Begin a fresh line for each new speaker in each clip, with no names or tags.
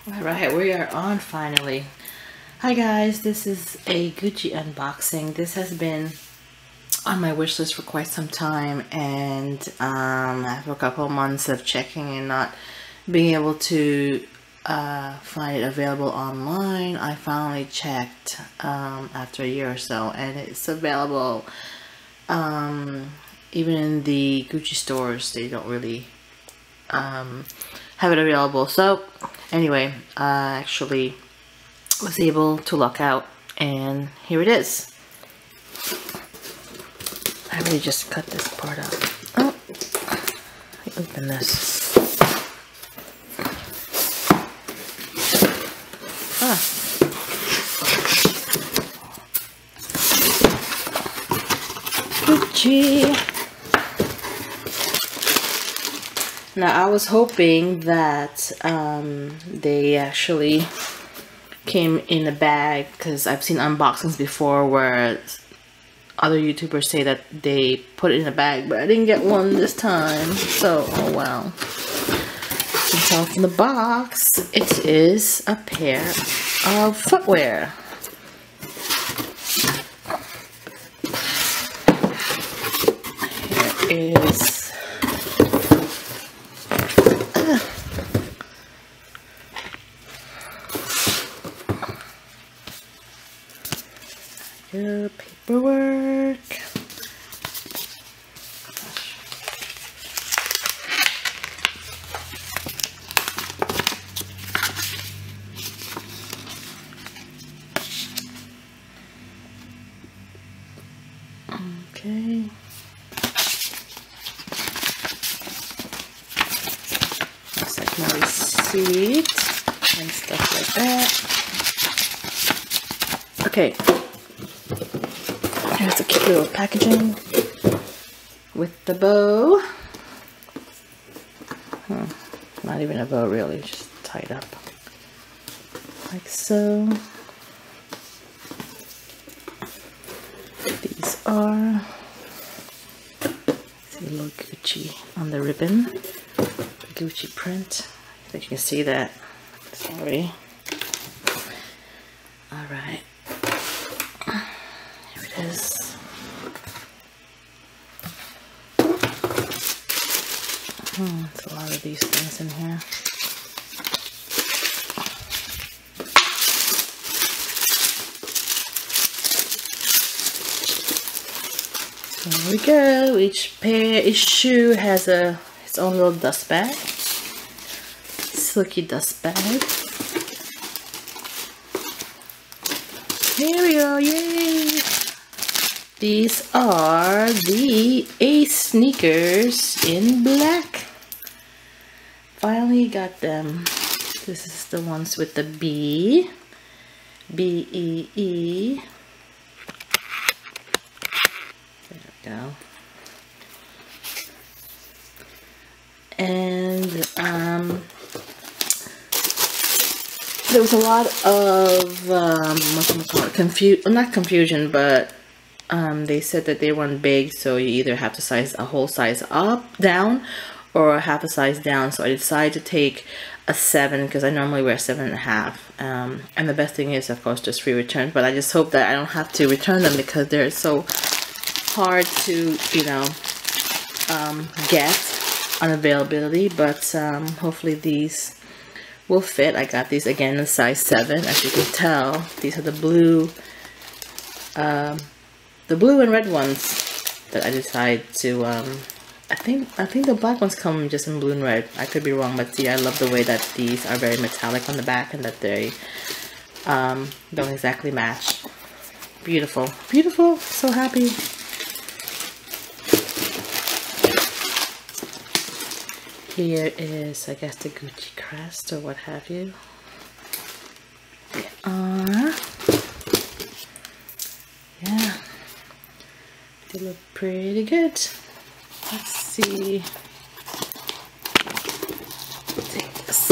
Alright, we are on finally. Hi guys, this is a Gucci unboxing. This has been on my wish list for quite some time, and after a couple of months of checking and not being able to find it available online, I finally checked after a year or so, and it's available even in the Gucci stores. They don't really have it available. So anyway, I actually was able to luck out, and here it is. I really just cut this part out. Oh, open this. Ah. Gucci. Now I was hoping that they actually came in a bag, because I've seen unboxings before where other YouTubers say that they put it in a bag, but I didn't get one this time, so oh well. You can tell from the box, it is a pair of footwear. Here is your paperwork. Okay. Looks like my receipt and stuff like that. Okay. Here's a cute little packaging with the bow. Not even a bow really, just tied up like so. These are, see a little Gucci on the ribbon, the Gucci print. I think you can see that. Sorry. All right. Is there's a lot of these things in here. There we go. Each shoe has its own little dust bag, silky dust bag. Here we go! Yay! These are the Ace sneakers in black. Finally got them. This is the ones with the B. B-E-E. There we go. And there was a lot of not confusion, but they said that they weren't big, so you either have to size a whole size up, down, or half a size down. So I decided to take a 7 because I normally wear 7.5. And the best thing is, of course, just free returns. But I just hope that I don't have to return them because they're so hard to, you know, get on availability. But hopefully these will fit. I got these again in size 7. As you can tell, these are the blue and red ones that I decided to I think the black ones come just in blue and red. I could be wrong, but see, I love the way that these are very metallic on the back and that they don't exactly match. Beautiful, beautiful, so happy. Here is, I guess, the Gucci crest or what have you. Yeah, they look pretty good. Let's see. Take this.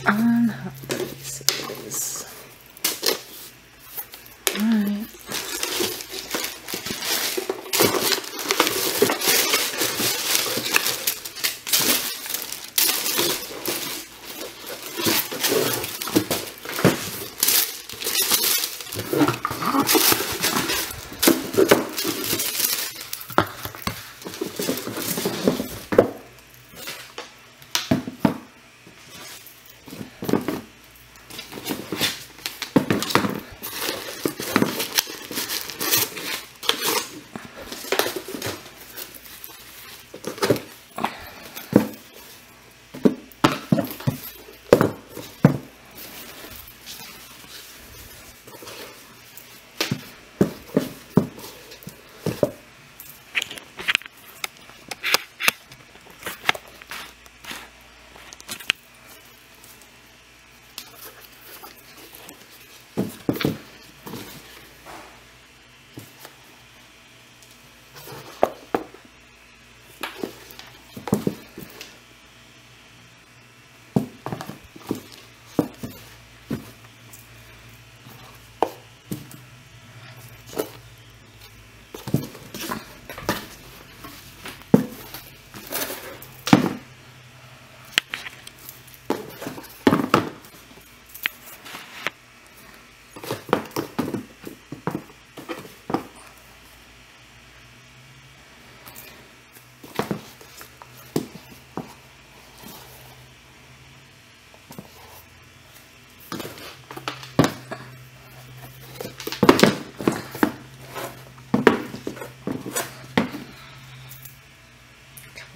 On how this is. Alright.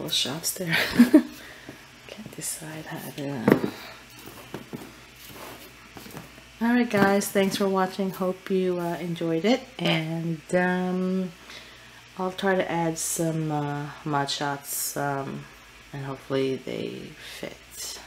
couple of shots there. Can't decide how to. Alright guys, thanks for watching. Hope you enjoyed it, and I'll try to add some mod shots, and hopefully they fit.